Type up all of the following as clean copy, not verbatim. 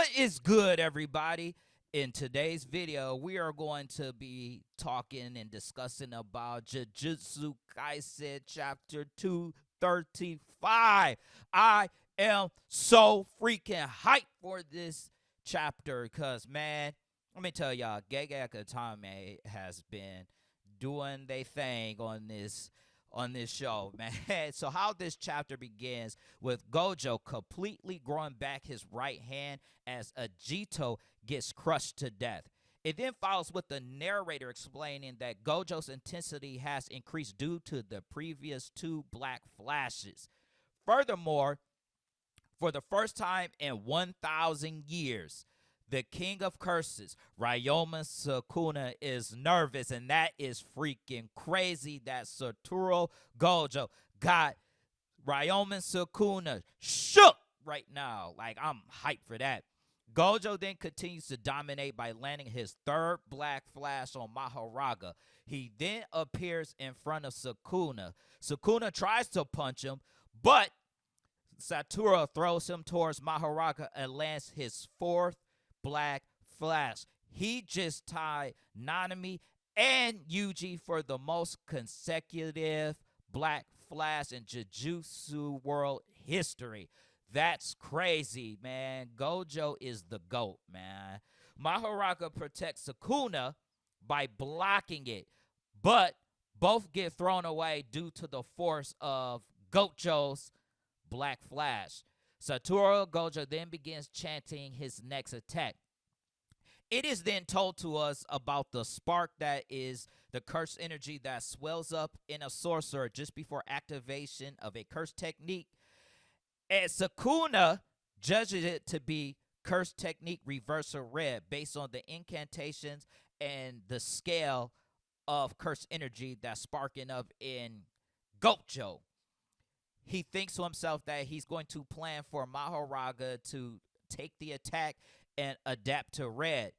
What is good, everybody? In today's video, we are going to be talking and discussing about Jujutsu Kaisen Chapter 235. I am so freaking hyped for this chapter because, man, let me tell y'all, Gege Akutami has been doing their thing on this show, man. So how this chapter begins with Gojo completely growing back his right hand as Ajito gets crushed to death. It then follows with the narrator explaining that Gojo's intensity has increased due to the previous two black flashes. Furthermore, for the first time in 1,000 years, the king of curses, Ryoma Sukuna, is nervous, and that is freaking crazy that Satoru Gojo got Ryoma Sukuna shook right now. Like, I'm hyped for that. Gojo then continues to dominate by landing his third black flash on Mahoraga. He then appears in front of Sukuna. Sukuna tries to punch him, but Satoru throws him towards Mahoraga and lands his fourth black flash. He just tied Nanami and Yuji for the most consecutive black flash in Jujutsu world history. That's crazy, man. Gojo is the GOAT, man. Mahoraga protects Sukuna by blocking it, but both get thrown away due to the force of Gojo's black flash. Satoru Gojo then begins chanting his next attack. It is then told to us about the spark that is the cursed energy that swells up in a sorcerer just before activation of a cursed technique. And Sukuna judges it to be cursed technique reversal red based on the incantations and the scale of cursed energy that's sparking up in Gojo. He thinks to himself that he's going to plan for Mahoraga to take the attack and adapt to red.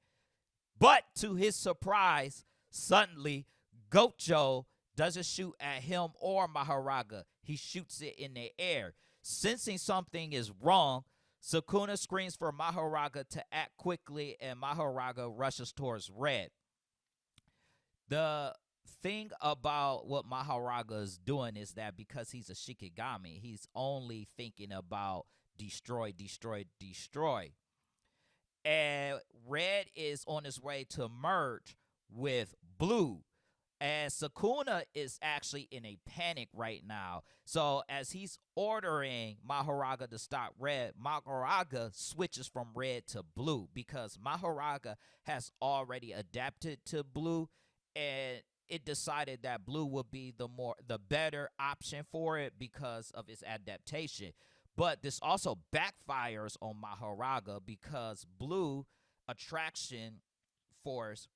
But to his surprise, suddenly, Gojo doesn't shoot at him or Mahoraga. He shoots it in the air. Sensing something is wrong, Sukuna screams for Mahoraga to act quickly, and Mahoraga rushes towards red. The thing about what Mahoraga is doing is that because he's a Shikigami, he's only thinking about destroy, destroy, destroy. And red is on his way to merge with blue. And Sukuna is actually in a panic right now. So as he's ordering Mahoraga to stop red, Mahoraga switches from red to blue because Mahoraga has already adapted to blue, and it decided that blue would be the better option for it because of its adaptation. But this also backfires on Mahoraga because blue attraction force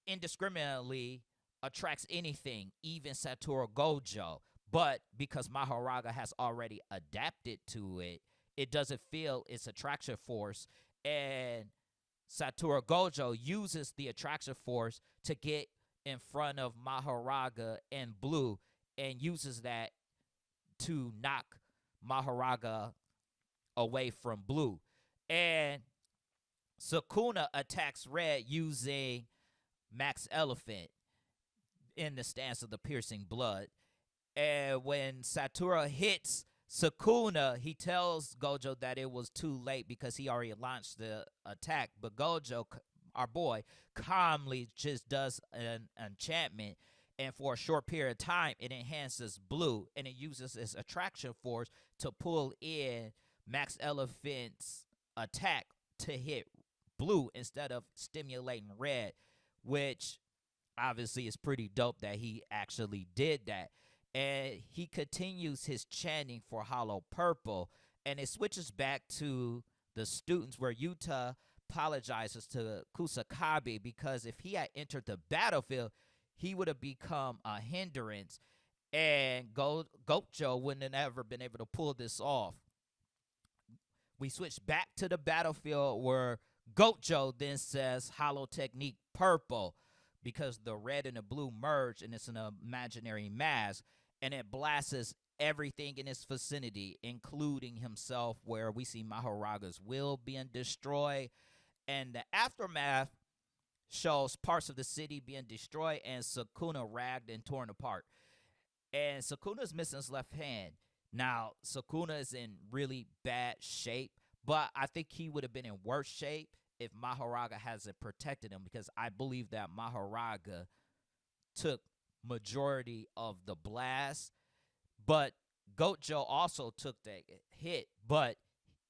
indiscriminately attracts anything, even Satoru Gojo. But because Mahoraga has already adapted to it, it doesn't feel its attraction force. And Satoru Gojo uses the attraction force to get in front of Mahoraga and blue and uses that to knock Mahoraga away from blue. And Sukuna attacks red using Max Elephant in the stance of the piercing blood. And when Satoru hits Sukuna, he tells Gojo that it was too late because he already launched the attack. But Gojo, our boy, calmly just does an enchantment, and for a short period of time, it enhances blue, and it uses its attraction force to pull in Max Elephant's attack to hit blue instead of stimulating red, which obviously is pretty dope that he actually did that. And he continues his chanting for Hollow Purple, and it switches back to the students where Yuta apologizes to Kusakabe because if he had entered the battlefield, he would have become a hindrance, and Gojo wouldn't have ever been able to pull this off. We switch back to the battlefield where Gojo then says Hollow Technique Purple because the red and the blue merge and it's an imaginary mask, and it blasts everything in his vicinity, including himself, where we see Mahoraga's will being destroyed. And the aftermath shows parts of the city being destroyed and Sukuna ragged and torn apart. And Sukuna's missing his left hand. Now, Sukuna is in really bad shape, but I think he would have been in worse shape if Mahoraga hasn't protected him, because I believe that Mahoraga took majority of the blast, but Gojo also took the hit, but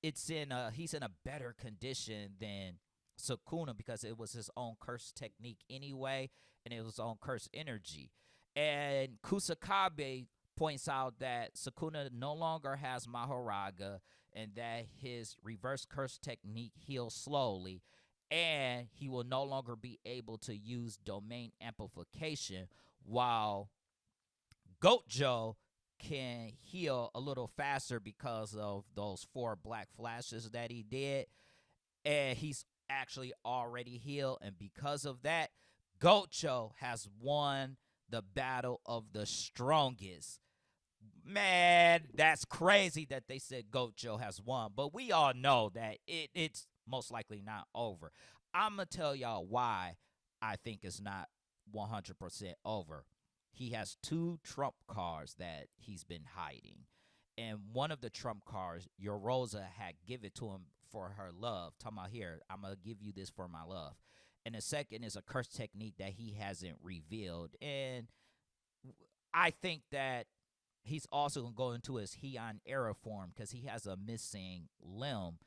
he's in a better condition than Sukuna because it was his own curse technique anyway, and it was his own curse energy. And Kusakabe points out that Sukuna no longer has Mahoraga and that his reverse curse technique heals slowly, and he will no longer be able to use domain amplification, while Gojo can heal a little faster because of those 4 black flashes that he did. And he's actually already healed. And because of that, Gojo has won the battle of the strongest. Man, that's crazy that they said Gojo has won. But we all know that it's most likely not over. I'm going to tell y'all why I think it's not 100% over. He has 2 trump cards that he's been hiding. And one of the trump cards, Yoroza had given to him for her love. Talking about, here, I'm going to give you this for my love. And the second is a curse technique that he hasn't revealed. And I think that he's also going to go into his Heian era form because he has a missing limb.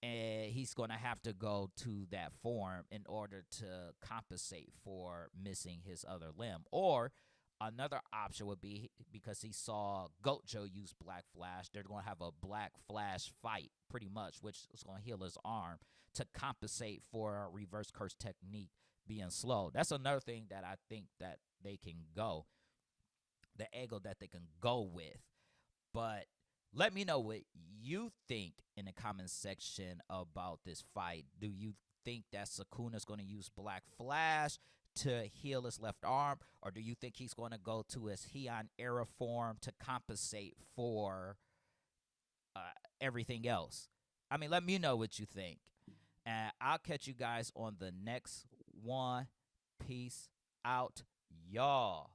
And he's going to have to go to that form in order to compensate for missing his other limb. Or another option would be, because he saw Gojo use Black Flash, they're going to have a Black Flash fight, pretty much, which is going to heal his arm to compensate for a reverse curse technique being slow. That's another thing that I think that they can go, the angle that they can go with. But let me know what you think in the comment section about this fight. Do you think that Sukuna's going to use Black Flash to heal his left arm, or do you think he's going to go to his Heian era form to compensate for everything else? I mean, let me know what you think. And I'll catch you guys on the next one. Peace out, y'all.